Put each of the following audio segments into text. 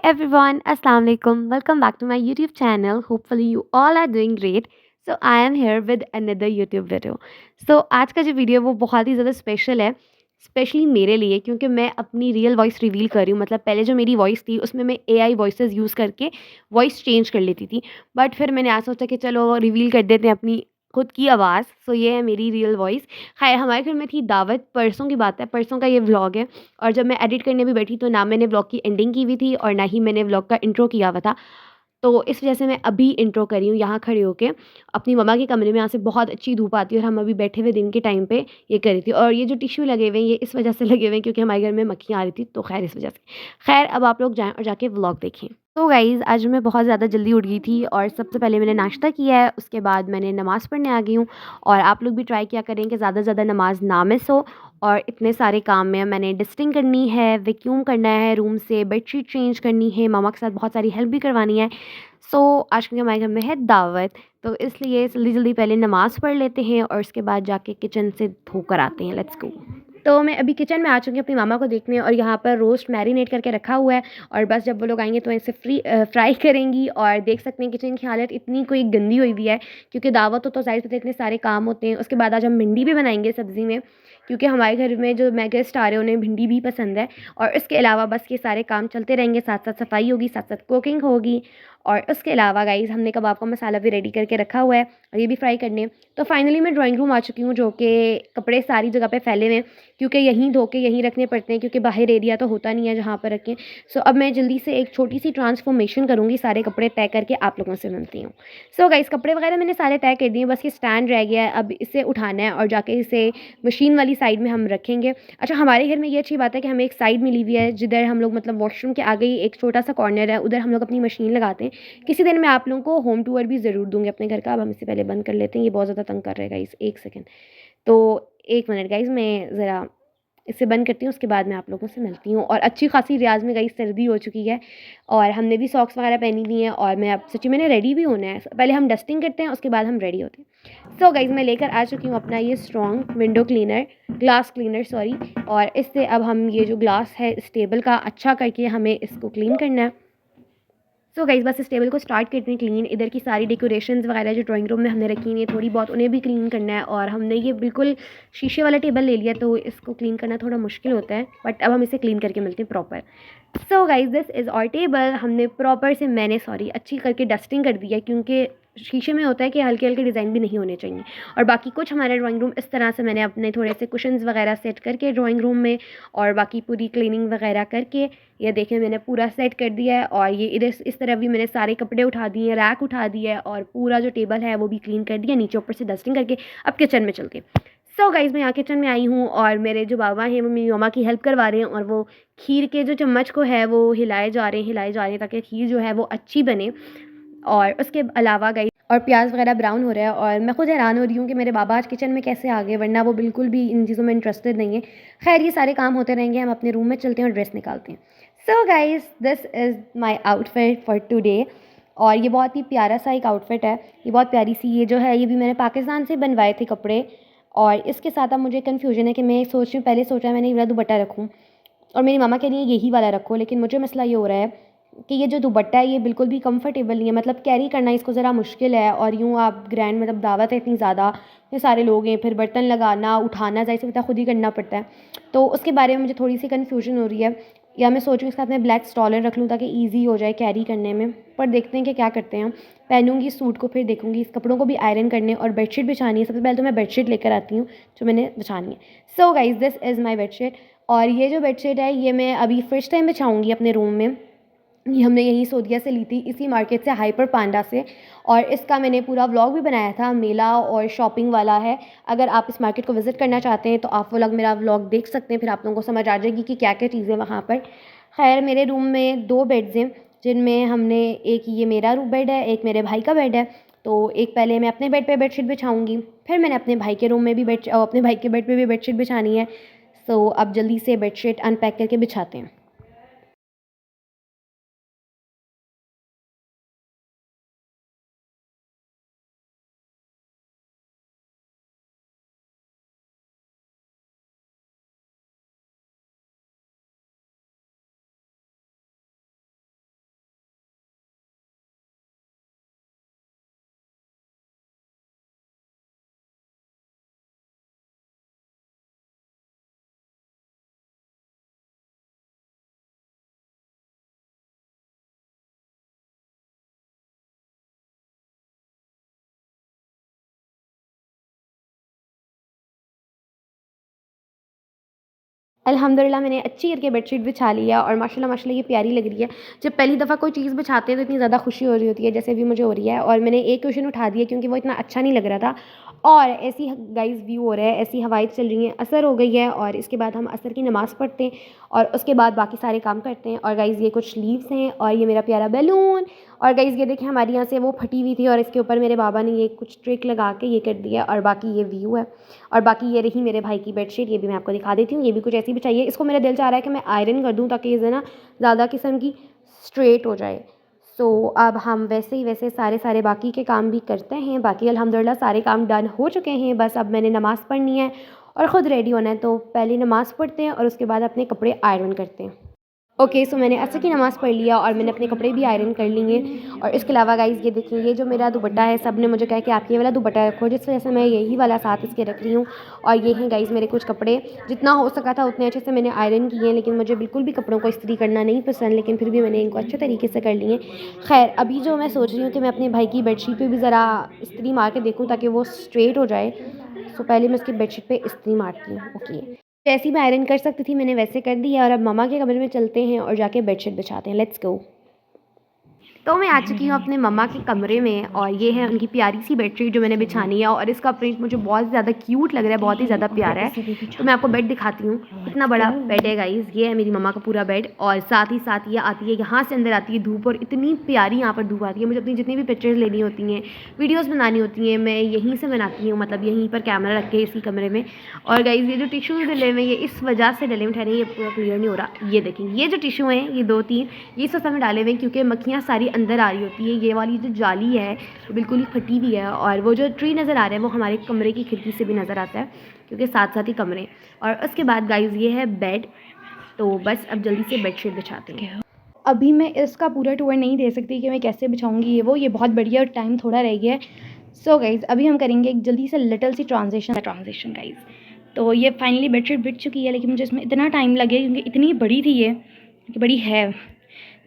everyone, Assalamu alaikum. Welcome back to my YouTube channel. Hopefully you all are doing great. So I am here with another YouTube video. So आज का जो video है वो बहुत ही ज़्यादा special है, specially मेरे लिए क्योंकि मैं अपनी रियल वॉइस रिवील कर रही हूँ। मतलब पहले जो मेरी वॉइस थी उसमें मैं एआई वॉइसेस यूज़ करके वॉइस चेंज कर लेती थी। बट फिर मैंने आज सोचा कि चलो रिवील कर देते हैं अपनी खुद की आवाज़। सो ये है मेरी रियल वॉइस। खैर हमारे घर में थी दावत, परसों की बात है, परसों का ये व्लॉग है। और जब मैं एडिट करने भी बैठी तो ना मैंने व्लॉग की एंडिंग की हुई थी और ना ही मैंने व्लॉग का इंट्रो किया हुआ था। तो इस वजह से मैं अभी इंट्रो कर रही हूँ यहाँ खड़े होके अपनी मम्मा के कमरे में। यहाँ से बहुत अच्छी धूप आती है और हम अभी बैठे हुए दिन के टाइम पे ये कर रही थी। और ये जो टिश्यू लगे हुए हैं ये इस वजह से लगे हुए हैं क्योंकि हमारे घर में मक्खियाँ आ रही थी, तो खैर इस वजह से। खैर अब आप लोग जाएँ और जाके व्लॉग देखें। तो गाइज़ आज मैं बहुत ज़्यादा जल्दी उठ गई थी और सबसे पहले मैंने नाश्ता किया है, उसके बाद मैंने नमाज़ पढ़ने आ गई हूँ। और आप लोग भी ट्राई किया करें कि ज़्यादा से ज़्यादा नमाज़ ना मिस हो। और इतने सारे काम में मैंने डस्टिंग करनी है, वैक्यूम करना है रूम से, बेडशीट चेंज करनी है, मम्मा के साथ बहुत सारी हेल्प भी करवानी है। सो आज क्योंकि हमारे घर में है दावत, तो इसलिए जल्दी-जल्दी पहले नमाज़ पढ़ लेते हैं और उसके बाद जाके किचन से धोकर आते हैं। Let's go. तो मैं अभी किचन में आ चुकी हूँ अपनी मामा को देखने और यहाँ पर रोस्ट मैरिनेट करके रखा हुआ है। और बस जब वो लोग आएँगे तो इसे फ्राई करेंगी। और देख सकते हैं किचन की हालत इतनी कोई गंदी हुई हुई है क्योंकि दावत हो तो ज़ाहिर सी बात है इतने सारे काम होते हैं। उसके बाद आज हम भिंडी भी बनाएँगे सब्ज़ी में, क्योंकि हमारे घर में जो मैं गेस्ट आ रहे हैं उन्हें भिंडी भी पसंद है। और इसके अलावा बस ये सारे काम चलते रहेंगे, साथ-साथ सफाई होगी, साथ-साथ कुकिंग होगी। और उसके अलावा गाइज़ हमने कबाब का मसाला भी रेडी करके रखा हुआ है और ये भी फ्राई करने हैं। तो फाइनली मैं ड्राइंग रूम आ चुकी हूँ, जो कि कपड़े सारी जगह पे फैले हुए हैं क्योंकि यहीं धो के यहीं रखने पड़ते हैं क्योंकि बाहर एरिया तो होता नहीं है जहाँ पर रखें। सो अब मैं जल्दी से एक छोटी-सी ट्रांसफॉर्मेशन करूँगी, सारे कपड़े तय करके आप लोगों से मिलती हूँ। सो गाइज़ कपड़े वगैरह मैंने सारे तय कर दिए हैं, बस ये स्टैंड रह गया है। अब इसे उठाना है और जाके इसे मशीन वाली साइड में हम रखेंगे। अच्छा हमारे घर में ये अच्छी बात है कि हमें एक साइड मिली हुई है जिधर हम लोग मतलब वॉशरूम के आगे ही एक छोटा-सा कॉर्नर है, उधर हम लोग अपनी मशीन लगाते हैं। किसी दिन मैं आप लोगों को होम टूर भी ज़रूर दूँगी अपने घर का। अब हम इसे पहले बंद कर लेते हैं, ये बहुत ज़्यादा तंग कर रहा है गाइज़। 1 सेकंड। तो 1 मिनट गाइज़, मैं ज़रा इसे बंद करती हूँ, उसके बाद मैं आप लोगों से मिलती हूँ। और अच्छी खासी रियाज़ में गाइज़ सर्दी हो चुकी है और हमने भी सॉक्स वगैरह पहनी हुई हैं और मैं अब सच्ची मैंने रेडी भी होना है। पहले हम डस्टिंग करते हैं, उसके बाद हम रेडी होते हैं। सो गाइज़ मैं लेकर आ चुकी हूँ अपना ये strong window cleaner, glass cleaner sorry. और इससे अब हम ये जो ग्लास है इस टेबल का अच्छा करके हमें इसको क्लीन करना है। सो गाइज़ बस इस टेबल को स्टार्ट करते हैं क्लीन। इधर की सारी डेकोरेशंस वगैरह जो ड्राइंग रूम में हमने रखी हुई हैं थोड़ी बहुत, उन्हें भी क्लीन करना है। और हमने ये बिल्कुल शीशे वाला टेबल ले लिया तो इसको क्लीन करना थोड़ा मुश्किल होता है, बट अब हम इसे क्लीन करके मिलते हैं proper. So guys this is our table. हमने प्रॉपर से मैंने सॉरी अच्छी करके डस्टिंग कर दी है क्योंकि शीशे में होता है कि हल्के-हल्के डिज़ाइन भी नहीं होने चाहिए। और बाकी कुछ हमारा ड्राइंग रूम इस तरह से मैंने अपने थोड़े से कुशन्स वगैरह सेट करके ड्राइंग रूम में और बाकी पूरी क्लीनिंग वगैरह करके ये देखें मैंने पूरा सेट कर दिया है। और ये इधर इस तरफ भी मैंने सारे कपड़े उठा दिए हैं, रैक उठा दिया है और पूरा जो टेबल है वो भी क्लीन कर दिया नीचे ऊपर से डस्टिंग करके। अब किचन में चलते हैं। सो गाइज़ मैं यहाँ किचन में आई हूँ और मेरे जो बाबा हैं वो मेरी मम्मा की हेल्प करवा रहे हैं और वो खीर के जो चम्मच को है वो हिलाए जा रहे हैं ताकि खीर जो है वो अच्छी बने। और उसके अलावा गाइस और प्याज वगैरह ब्राउन हो रहा है और मैं खुद हैरान हो रही हूँ कि मेरे बाबा आज किचन में कैसे आ गए, वरना वो बिल्कुल भी इन चीज़ों में इंटरेस्टेड नहीं है। खैर ये सारे काम होते रहेंगे, हम अपने रूम में चलते हैं और ड्रेस निकालते हैं। So guys this is my outfit for today. और ये बहुत ही प्यारा सा एक आउटफिट है, ये बहुत प्यारी सी ये जो है ये भी मैंने पाकिस्तान से बनवाए थे कपड़े। और इसके साथ अब मुझे कन्फ्यूजन है कि मैं सोच रही हूँ, पहले सोचा मैंने ये वाला दुपट्टा रखूँ और मेरी मामा कह रही है यही वाला रखो, लेकिन मुझे मसला ये हो रहा है कि ये जो दुपट्टा है ये बिल्कुल भी कंफर्टेबल नहीं है, मतलब कैरी करना इसको ज़रा मुश्किल है। और यूँ आप ग्रैंड मतलब दावत है इतनी ज़्यादा, इतने सारे लोग हैं, फिर बर्तन लगाना उठाना ज़ाहिर सी बात है खुद ही करना पड़ता है। तो उसके बारे में मुझे थोड़ी सी कन्फ्यूजन हो रही है। या मैं सोच रही हूँ इसके साथ मैं ब्लैक स्टॉलर रख लूँ ताकि ईजी हो जाए कैरी करने में, पर देखते हैं कि क्या करते हैं हम। पहनूंगी इस सूट को, फिर देखूंगी इस कपड़ों को भी आयरन करने और बेडशीट बिछानी है। सबसे पहले तो मैं बेडशीट लेकर आती हूँ जो मैंने बिछानी है। So guys this is my bedsheet. और ये जो बेडशीट है ये मैं अभी फर्स्ट टाइम बिछाऊंगी अपने रूम में। ये हमने यहीं सोदिया से ली थी, इसी मार्केट से, हाइपर पांडा से। और इसका मैंने पूरा व्लॉग भी बनाया था, मेला और शॉपिंग वाला है। अगर आप इस मार्केट को विज़िट करना चाहते हैं तो आप वो लोग मेरा व्लॉग देख सकते हैं, फिर आप लोगों को समझ आ जाएगी कि क्या क्या चीज़ें वहाँ पर। खैर मेरे रूम में 2 बेड्स हैं जिनमें हमने एक ये मेरा रू बेड है, एक मेरे भाई का बेड है। तो एक पहले मैं अपने बेड पे बेडशीट बिछाऊंगी, फिर मैंने अपने भाई के रूम में भी अपने भाई के बेड पे भी बेडशीट बिछानी है। सो अब जल्दी से बेडशीट अनपैक करके बिछाते हैं। अल्हम्दुलिल्लाह मैंने अच्छी करके बेडशीट बिछा ली है और माशाल्लाह माशाल्लाह ये प्यारी लग रही है। जब पहली दफ़ा कोई चीज़ बिछाते हैं तो इतनी ज़्यादा खुशी हो रही होती है, जैसे अभी मुझे हो रही है। और मैंने एक कुशन उठा दिया क्योंकि वो इतना अच्छा नहीं लग रहा था। और ऐसी गाइस व्यू हो रहा है, ऐसी हवाएं चल रही हैं, असर हो गई है और इसके बाद हम असर की नमाज़ पढ़ते हैं और उसके बाद बाकी सारे काम करते हैं। और गाइस ये कुछ लीव्स हैं और ये मेरा प्यारा बैलून। और गाइस ये देखिए हमारी यहाँ से वो फटी हुई थी और इसके ऊपर मेरे बाबा ने ये कुछ ट्रिक लगा के ये कर दिया। और बाकी ये व्यू है और बाकी ये रही मेरे भाई की बेडशीट, ये भी मैं आपको दिखा देती हूँ। ये भी कुछ ऐसी भी चाहिए, इसको मेरा दिल चाह रहा है कि मैं आयरन कर दूँ ताकि ये ना ज़्यादा किस्म की स्ट्रेट हो जाए। सो अब हम वैसे ही वैसे सारे बाकी के काम भी करते हैं। बाकी अल्हम्दुलिल्लाह सारे काम डन हो चुके हैं, बस अब मैंने नमाज़ पढ़नी है और ख़ुद रेडी होना है। तो पहले नमाज़ पढ़ते हैं और उसके बाद अपने कपड़े आयरन करते हैं। ओके सो मैंने असर की नमाज़ पढ़ लिया और मैंने अपने कपड़े भी आयरन कर लिए। और इसके अलावा गाइज़ ये देखिए, ये जो मेरा दुपट्टा है, सब ने मुझे कहा कि आप ये वाला दुपट्टा रखो, जिस वजह से मैं यही वाला साथ इसके रख रही हूँ। और ये हैं गाइज़ मेरे कुछ कपड़े, जितना हो सका था उतने अच्छे से मैंने आयरन किए हैं। लेकिन मुझे बिल्कुल भी कपड़ों को इस्त्री करना नहीं पसंद, लेकिन फिर भी मैंने इनको अच्छे तरीके से कर लिए। खैर अभी जो मैं सोच रही हूँ कि मैं अपने भाई की बेडशीट पर भी ज़रा इस्त्री मार के देखूँ ताकि वो स्ट्रेट हो जाए। सो पहले मैं उसकी बेडशीट पर इस्त्री मारती हूँ। ओके, जैसी मैं आयरन कर सकती थी मैंने वैसे कर दिया। और अब मम्मा के कमरे में चलते हैं और जाके बेडशीट बिछाते हैं। Let's go. तो मैं आ चुकी हूँ अपने मम्मा के कमरे में और ये है उनकी प्यारी सी बेडशीट जो मैंने बिछानी है। और इसका प्रिंट मुझे बहुत ज़्यादा क्यूट लग रहा है, बहुत ही ज़्यादा प्यारा है। तो मैं आपको बेड दिखाती हूँ, कितना बड़ा बेड है गाइज़। ये है मेरी मम्मा का पूरा बेड और साथ ही साथ ये आती है यहाँ से अंदर आती है धूप, और इतनी प्यारी यहाँ पर धूप आती है। मुझे अपनी जितनी भी पिक्चर्स लेनी होती हैं, वीडियोज़ बनानी होती हैं, मैं यहीं से बनाती हूँ, मतलब यहीं पर कैमरा रख के इसी कमरे में। और गाइज़ ये जो टिश्यूज़ डले हुए हैं ये इस वजह से डले हुए, ठहरे ये पूरा क्लियर नहीं हो रहा। ये देखें, ये जो टिश्यू हैं ये 2-3 ये इस वजह में डाले हुए हैं क्योंकि मक्खियाँ सारी अंदर आ रही होती है। ये वाली जो जाली है वो बिल्कुल ही फटी हुई है। और वो जो ट्री नज़र आ रहा है वो हमारे कमरे की खिड़की से भी नज़र आता है क्योंकि साथ साथ ही कमरे। और उसके बाद गाइज़ ये है बेड। तो बस अब जल्दी से बेडशीट बिछाते हैं। अभी मैं इसका पूरा टूर नहीं दे सकती कि मैं कैसे बिछाऊंगी ये बहुत बढ़िया और टाइम थोड़ा रह गया है। सो गाइज़ अभी हम करेंगे एक जल्दी से लिटिल सी ट्रांजिशन गाइज़। तो ये फाइनली बेडशीट बिछ चुकी है, लेकिन मुझे इसमें इतना टाइम लगे क्योंकि इतनी बड़ी थी ये, बड़ी है,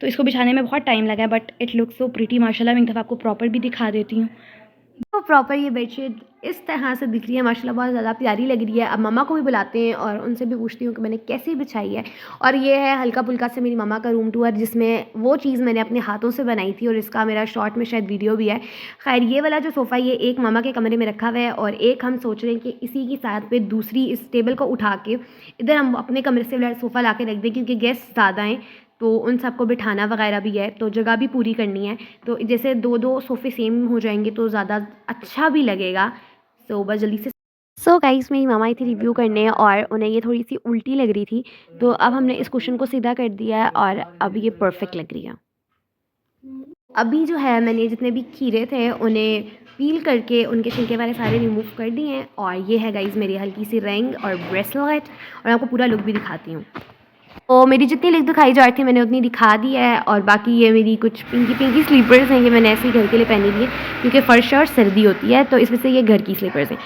तो इसको बिछाने में बहुत टाइम लगा है। But it looks so pretty माशाल्लाह। मैं एक दफ़ा आपको प्रॉपर भी दिखा देती हूँ। तो प्रॉपर ये बेडशीट इस तरह से दिख रही है, माशाल्लाह बहुत ज़्यादा प्यारी लग रही है। अब मम्मा को भी बुलाते हैं और उनसे भी पूछती हूँ कि मैंने कैसी बिछाई है। और ये है हल्का फुल्का से मेरी मम्मा का रूम टूर, जिसमें वो चीज़ मैंने अपने हाथों से बनाई थी और इसका मेरा शॉर्ट में शायद वीडियो भी है। खैर ये वाला जो सोफ़ा ये एक मम्मा के कमरे में रखा हुआ है और एक हम सोच रहे हैं कि इसी की साथ पे दूसरी इस टेबल को उठा के इधर हम अपने कमरे से सोफ़ा ला के रख दें क्योंकि गेस्ट ज़्यादा हैं तो उन सबको बिठाना वगैरह भी है, तो जगह भी पूरी करनी है। तो जैसे 2-2 सोफ़े सेम हो जाएंगे तो ज़्यादा अच्छा भी लगेगा। सो बस जल्दी से गाइस मेरी मामा आई थी रिव्यू करने और उन्हें ये थोड़ी सी उल्टी लग रही थी, तो अब हमने इस कुशन को सीधा कर दिया है और अब ये परफेक्ट लग रही है। अभी जो है मैंने जितने भी खीरे थे उन्हें पील करके उनके छिलके वाले सारे रिमूव कर दिए हैं। और ये है गाइस मेरी हल्की सी रिंग और ब्रेसलेट, और आपको पूरा लुक भी दिखाती हूँ। तो मेरी जितनी लिख दिखाई जा रही थी मैंने उतनी दिखा दी है। और बाकी ये मेरी कुछ पिंकी स्लीपर्स हैं, ये मैंने ऐसे ही घर के लिए पहनी दी है क्योंकि फ़र्श और सर्दी होती है तो इस वजह से ये घर की स्लीपर्स हैं।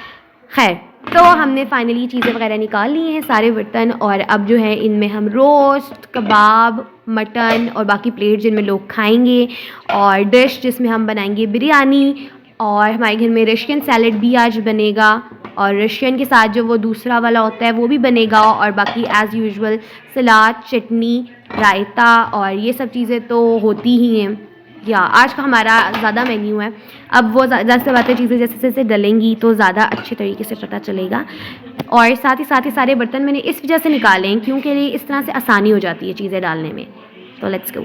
खैर तो हमने फाइनली चीज़ें वगैरह निकाल ली हैं सारे बर्तन, और अब जो है इनमें हम रोस्ट, कबाब, मटन और बाकी प्लेट जिनमें लोग खाएंगे, और डिश जिसमें हम बनाएंगे बिरयानी, और हमारे घर में रशियन सैलड भी आज बनेगा, और रशियन के साथ जो वो दूसरा वाला होता है वो भी बनेगा, और बाकी एज़ यूजुअल सलाद, चटनी, रायता और ये सब चीज़ें तो होती ही हैं। या आज का हमारा ज़्यादा मेन्यू है। अब वो ज़्यादा से बातें चीज़ें जैसे जैसे डलेंगी तो ज़्यादा अच्छे तरीके से पता चलेगा। और साथ ही सारे बर्तन मैंने इस वजह से निकाले हैं क्योंकि इस तरह से आसानी हो जाती है चीज़ें डालने में। तो let's go.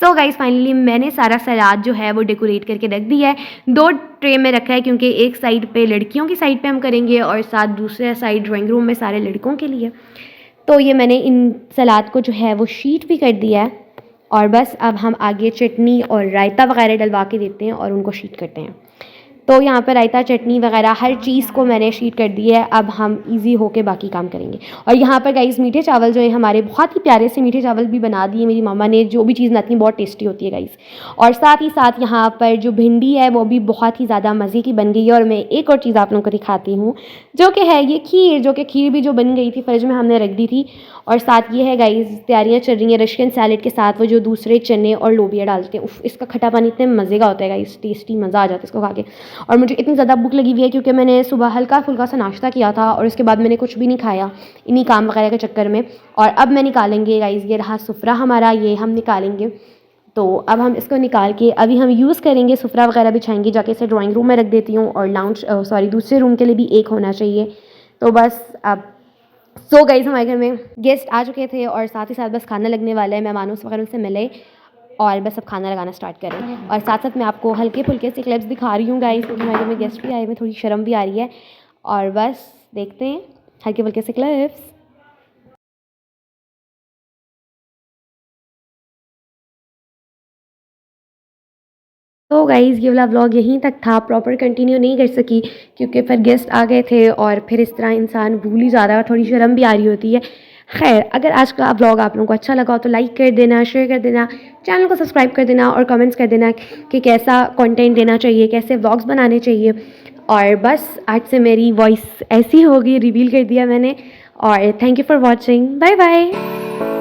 So guys finally मैंने सारा सलाद जो है वो डेकोरेट करके रख दिया है। 2 ट्रे में रखा है क्योंकि एक साइड पे लड़कियों की साइड पे हम करेंगे और साथ दूसरे साइड ड्राइंग रूम में सारे लड़कों के लिए। तो ये मैंने इन सलाद को जो है वो शीट भी कर दिया है, और बस अब हम आगे चटनी और रायता वगैरह डलवा के देते हैं और उनको शीट करते हैं। तो यहाँ पर रायता, चटनी वगैरह हर चीज़ को मैंने शीट कर दी है। अब हम इजी होके बाकी काम करेंगे। और यहाँ पर गाइस मीठे चावल जो है हमारे बहुत ही प्यारे से मीठे चावल भी बना दिए मेरी मामा ने। जो भी चीज़ बनाती है बहुत टेस्टी होती है गाइस। और साथ ही साथ यहाँ पर जो भिंडी है वो भी बहुत ही ज़्यादा मज़े की बन गई है। और मैं एक और चीज़ आप लोगों को दिखाती हूँ जो कि है ये खीर, जो कि खीर भी जो बन गई थी फ्रिज में हमने रख दी थी। और साथ ये है गाइस तैयारियाँ चल रही हैं रशियन सैलेड के साथ वो जो दूसरे चने और लोबिया डालते हैं। उफ, इसका खट्टा पानी इतने मज़े का होता है गाइस, टेस्टी मज़ा आ जाता है इसको खा के। और मुझे इतनी ज़्यादा भूख लगी हुई है क्योंकि मैंने सुबह हल्का-फुल्का सा नाश्ता किया था और उसके बाद मैंने कुछ भी नहीं खाया इन्हीं काम वगैरह के चक्कर में। और अब मैं निकालेंगे गाइज़, ये रहा सुफ़रा हमारा, ये हम निकालेंगे। तो अब हम इसको निकाल के अभी हम यूज़ करेंगे, सुफ़रा वगैरह बिछाएँगे, जाके इसे ड्राइंग रूम में रख देती हूँ और दूसरे रूम के लिए भी एक होना चाहिए। तो बस अब सो गाइस हमारे घर में गेस्ट आ चुके थे और साथ ही साथ बस खाना लगने वाला है, मेहमानों से वगैरह से मिले और बस अब खाना लगाना स्टार्ट करें। और साथ साथ मैं आपको हल्के फुल्के से क्लिप्स दिखा रही हूँ गाइस, क्योंकि हमारे घर में गेस्ट भी आए हुए, थोड़ी शर्म भी आ रही है। और बस देखते हैं हल्के फुल्के से क्लिप्स। तो गाइज़ ये वाला व्लॉग यहीं तक था, प्रॉपर कंटिन्यू नहीं कर सकी क्योंकि फिर गेस्ट आ गए थे और फिर इस तरह इंसान भूल ही जाता है और थोड़ी शर्म भी आ रही होती है। खैर, अगर आज का व्लॉग आप लोगों को अच्छा लगा हो तो लाइक कर देना, शेयर कर देना, चैनल को सब्सक्राइब कर देना और कमेंट्स कर देना कि कैसा कंटेंट देना चाहिए, कैसे व्लॉग्स बनाने चाहिए। और बस आज से मेरी वॉइस ऐसी होगी, रिवील कर दिया मैंने। और thank you for watching, bye bye.